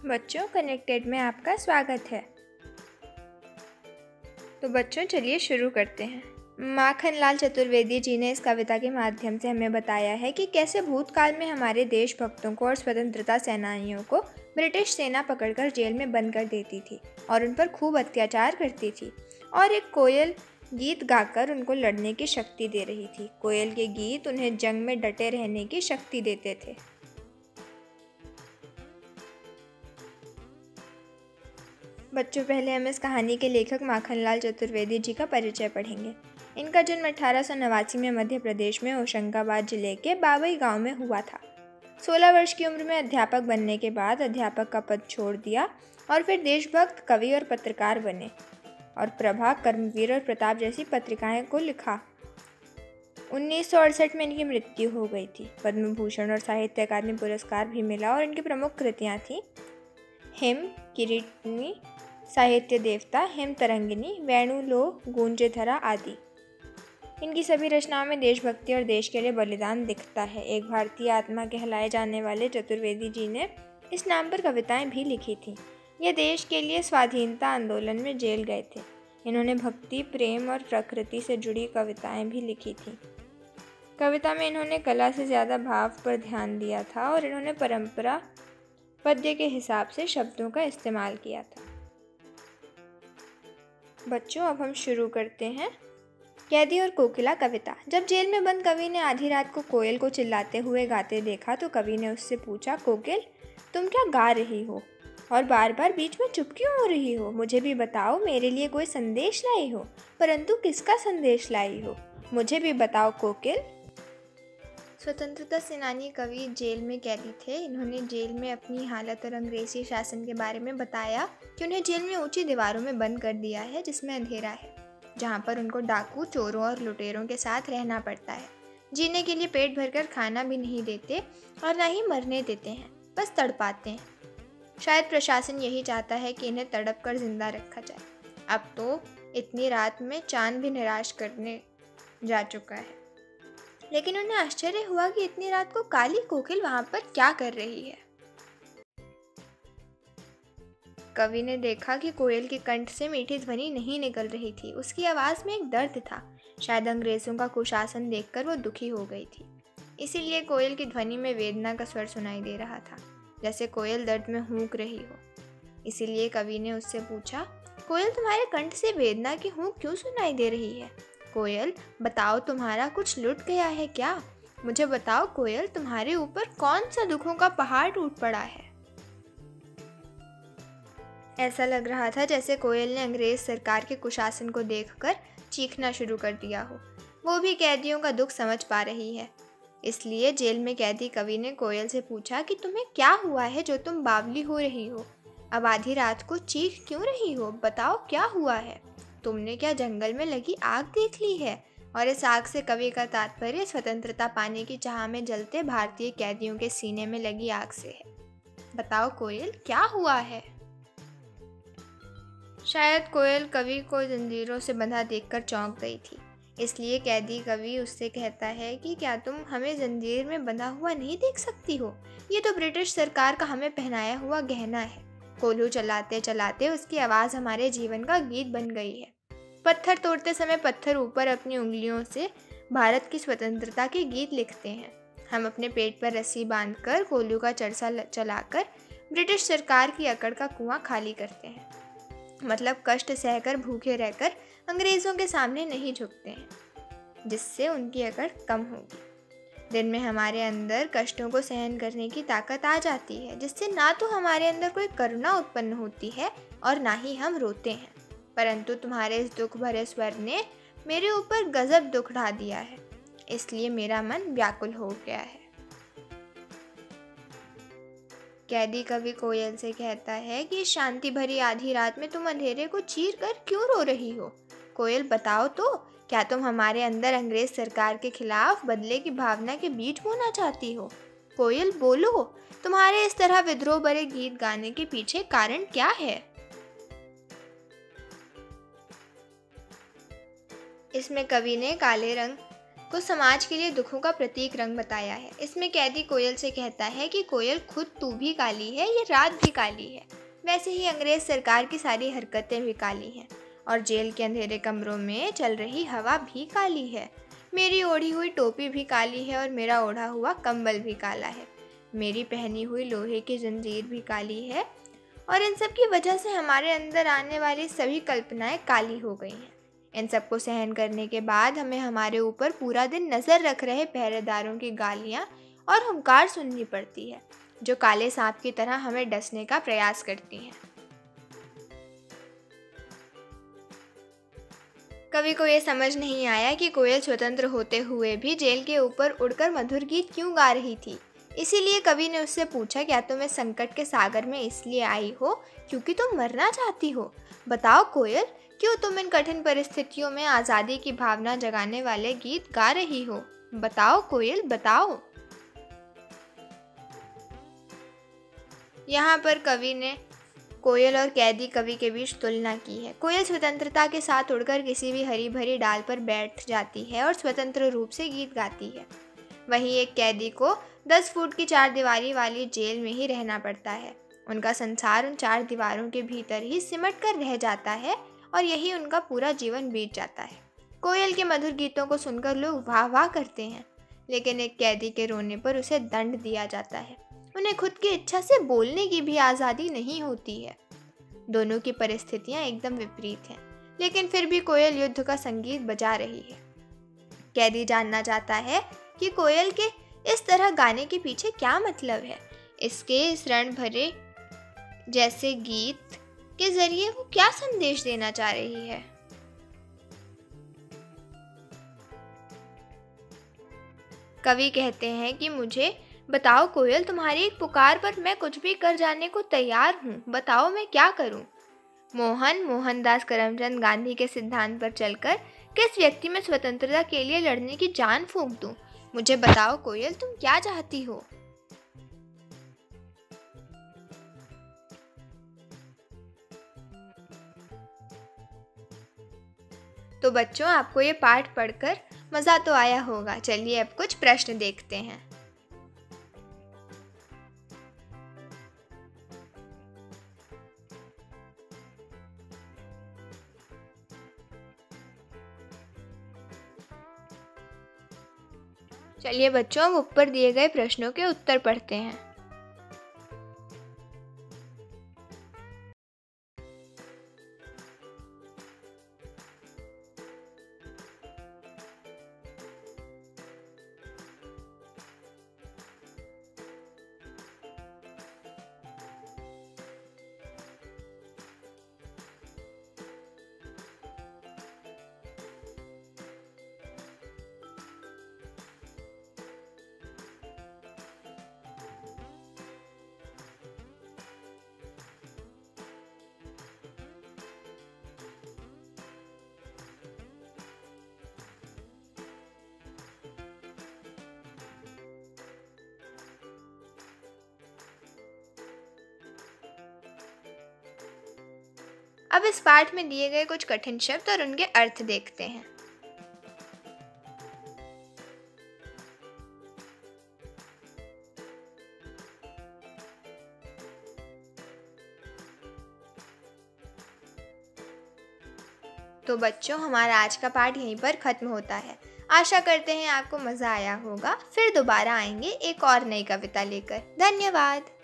बच्चों, कनेक्टेड में आपका स्वागत है। तो बच्चों, चलिए शुरू करते हैं। माखनलाल चतुर्वेदी जी ने इस कविता के माध्यम से हमें बताया है कि कैसे भूतकाल में हमारे देशभक्तों को और स्वतंत्रता सेनानियों को ब्रिटिश सेना पकड़कर जेल में बंद कर देती थी और उन पर खूब अत्याचार करती थी, और एक कोयल गीत गाकर उनको लड़ने की शक्ति दे रही थी। कोयल के गीत उन्हें जंग में डटे रहने की शक्ति देते थे। बच्चों, पहले हम इस कहानी के लेखक माखनलाल चतुर्वेदी जी का परिचय पढ़ेंगे। इनका जन्म 1889 में मध्य प्रदेश में होशंगाबाद जिले के बाबई गांव में हुआ था। 16 वर्ष की उम्र में अध्यापक बनने के बाद अध्यापक का पद छोड़ दिया और फिर देशभक्त, कवि और पत्रकार बने और प्रभा, कर्मवीर और प्रताप जैसी पत्रिकाएं को लिखा। 1968 में इनकी मृत्यु हो गई थी। पद्म भूषण और साहित्य अकादमी पुरस्कार भी मिला और इनकी प्रमुख कृतियाँ थीं हिम किरीटिनी, साहित्य देवता, हिम तरंगिनी, वेणु लो गूंजे धरा आदि। इनकी सभी रचनाओं में देशभक्ति और देश के लिए बलिदान दिखता है। एक भारतीय आत्मा कहलाए जाने वाले चतुर्वेदी जी ने इस नाम पर कविताएं भी लिखी थीं। ये देश के लिए स्वाधीनता आंदोलन में जेल गए थे। इन्होंने भक्ति, प्रेम और प्रकृति से जुड़ी कविताएं भी लिखी थीं। कविता में इन्होंने कला से ज़्यादा भाव पर ध्यान दिया था और इन्होंने परंपरा पद्य के हिसाब से शब्दों का इस्तेमाल किया था। बच्चों, अब हम शुरू करते हैं। कैदी और कोकिला कविता। जब जेल में बंद कवि ने आधी रात को कोयल को चिल्लाते हुए गाते देखा तो कवि ने उससे पूछा, कोकिल, तुम क्या गा रही हो और बार बार बीच में चुप क्यों हो रही हो? मुझे भी बताओ, मेरे लिए कोई संदेश लाई हो, परंतु किसका संदेश लाई हो? मुझे भी बताओ कोकिल। स्वतंत्रता सेनानी कवि जेल में कैदी थे। इन्होंने जेल में अपनी हालत और अंग्रेजी शासन के बारे में बताया कि उन्हें जेल में ऊंची दीवारों में बंद कर दिया है जिसमें अंधेरा है, जहां पर उनको डाकू, चोरों और लुटेरों के साथ रहना पड़ता है। जीने के लिए पेट भरकर खाना भी नहीं देते और न ही मरने देते हैं, बस तड़पाते हैं। शायद प्रशासन यही चाहता है कि इन्हें तड़प कर जिंदा रखा जाए। अब तो इतनी रात में चांद भी निराश करने जा चुका है। लेकिन उन्हें आश्चर्य हुआ कि इतनी रात को काली कोकिल वहां पर क्या कर रही है। कवि ने देखा कि कोयल के कंठ से मीठी ध्वनि नहीं निकल रही थी। उसकी आवाज में एक दर्द था। शायद अंग्रेजों का कुशासन देखकर वो दुखी हो गई थी, इसीलिए कोयल की ध्वनि में वेदना का स्वर सुनाई दे रहा था, जैसे कोयल दर्द में हूंक रही हो। इसीलिए कवि ने उससे पूछा, कोयल, तुम्हारे कंठ से वेदना की हूंक क्यों सुनाई दे रही है? कोयल, बताओ, तुम्हारा कुछ लुट गया है क्या? मुझे बताओ कोयल, तुम्हारे ऊपर कौन सा दुखों का पहाड़ टूट पड़ा है? ऐसा लग रहा था जैसे कोयल ने अंग्रेज सरकार के कुशासन को देखकर चीखना शुरू कर दिया हो। वो भी कैदियों का दुख समझ पा रही है। इसलिए जेल में कैदी कवि ने कोयल से पूछा कि तुम्हें क्या हुआ है जो तुम बावली हो रही हो? अब आधी रात को चीख क्यों रही हो? बताओ क्या हुआ है? तुमने क्या जंगल में लगी आग देख ली है? और इस आग से कवि का तात्पर्य स्वतंत्रता पाने की चाह में जलते भारतीय कैदियों के सीने में लगी आग से है। बताओ कोयल, क्या हुआ है? शायद कोयल कवि को जंजीरों से बंधा देखकर चौंक गई थी। इसलिए कैदी कवि उससे कहता है कि क्या तुम हमें जंजीर में बंधा हुआ नहीं देख सकती हो? ये तो ब्रिटिश सरकार का हमें पहनाया हुआ गहना है। कोल्हू चलाते चलाते उसकी आवाज़ हमारे जीवन का गीत बन गई है। पत्थर तोड़ते समय पत्थर ऊपर अपनी उंगलियों से भारत की स्वतंत्रता के गीत लिखते हैं। हम अपने पेट पर रस्सी बांधकर कोल्हू का चरसा चलाकर ब्रिटिश सरकार की अकड़ का कुआं खाली करते हैं। मतलब कष्ट सहकर, भूखे रहकर अंग्रेज़ों के सामने नहीं झुकते हैं, जिससे उनकी अकड़ कम होगी। दिन में हमारे अंदर कष्टों को सहन करने की ताकत आ जाती है, जिससे ना तो हमारे अंदर कोई करुणा उत्पन्न होती है और ना ही हम रोते हैं। परंतु तुम्हारे इस दुख भरे स्वर ने मेरे ऊपर गजब दुख ढा दिया है, इसलिए मेरा मन व्याकुल हो गया है। कैदी कवि कोयल से कहता है कि शांति भरी आधी रात में तुम अंधेरे को चीर कर क्यों रो रही हो? कोयल, बताओ तो, क्या तुम हमारे अंदर अंग्रेज सरकार के खिलाफ बदले की भावना के बीज बोना चाहती हो? कोयल, बोलो, तुम्हारे इस तरह विद्रोह भरे गीत गाने के पीछे कारण क्या है? इसमें कवि ने काले रंग को समाज के लिए दुखों का प्रतीक रंग बताया है। इसमें कैदी कोयल से कहता है कि कोयल खुद तू भी काली है, ये रात भी काली है। वैसे ही अंग्रेज सरकार की सारी हरकतें भी काली हैं और जेल के अंधेरे कमरों में चल रही हवा भी काली है। मेरी ओढ़ी हुई टोपी भी काली है और मेरा ओढ़ा हुआ कंबल भी काला है। मेरी पहनी हुई लोहे की जंजीर भी काली है और इन सब की वजह से हमारे अंदर आने वाली सभी कल्पनाएं काली हो गई हैं। इन सब को सहन करने के बाद हमें हमारे ऊपर पूरा दिन नज़र रख रहे पहरेदारों की गालियां और हुंकार सुननी पड़ती है, जो काले सांप की तरह हमें डसने का प्रयास करती हैं। कवि को ये समझ नहीं आया कि कोयल स्वतंत्र होते हुए भी जेल के ऊपर उड़कर मधुर गीत क्यों गा रही थी। इसीलिए कवि ने उससे पूछा, क्या तुम इस संकट के सागर में इसलिए आई हो क्योंकि तुम मरना चाहती हो? बताओ कोयल, क्यों तुम इन कठिन परिस्थितियों में आज़ादी की भावना जगाने वाले गीत गा रही हो? बताओ कोयल, बताओ। यहाँ पर कवि ने कोयल और कैदी कवि के बीच तुलना की है। कोयल स्वतंत्रता के साथ उड़कर किसी भी हरी भरी डाल पर बैठ जाती है और स्वतंत्र रूप से गीत गाती है। वहीं एक कैदी को 10 फुट की 4 दीवारी वाली जेल में ही रहना पड़ता है। उनका संसार उन 4 दीवारों के भीतर ही सिमट कर रह जाता है और यही उनका पूरा जीवन बीत जाता है। कोयल के मधुर गीतों को सुनकर लोग वाह वाह करते हैं, लेकिन एक कैदी के रोने पर उसे दंड दिया जाता है। उन्हें खुद की इच्छा से बोलने की भी आज़ादी नहीं होती है। दोनों की परिस्थितियां एकदम विपरीत हैं, लेकिन फिर भी कोयल युद्ध का संगीत बजा रही है। कैदी जानना चाहता है कि कोयल के इस तरह गाने के पीछे क्या मतलब है। इसके इस रण भरे जैसे गीत के जरिए वो क्या संदेश देना चाह रही है। कवि कहते हैं कि मुझे बताओ कोयल, तुम्हारी एक पुकार पर मैं कुछ भी कर जाने को तैयार हूँ। बताओ मैं क्या करूँ? मोहनदास करमचंद गांधी के सिद्धांत पर चलकर किस व्यक्ति में स्वतंत्रता के लिए लड़ने की जान फूंक दूँ? मुझे बताओ कोयल, तुम क्या चाहती हो? तो बच्चों, आपको ये पाठ पढ़कर मज़ा तो आया होगा। चलिए अब कुछ प्रश्न देखते हैं। चलिए बच्चों, अब ऊपर दिए गए प्रश्नों के उत्तर पढ़ते हैं। अब इस पाठ में दिए गए कुछ कठिन शब्द और उनके अर्थ देखते हैं। तो बच्चों, हमारा आज का पाठ यहीं पर खत्म होता है। आशा करते हैं आपको मज़ा आया होगा। फिर दोबारा आएंगे एक और नई कविता लेकर। धन्यवाद।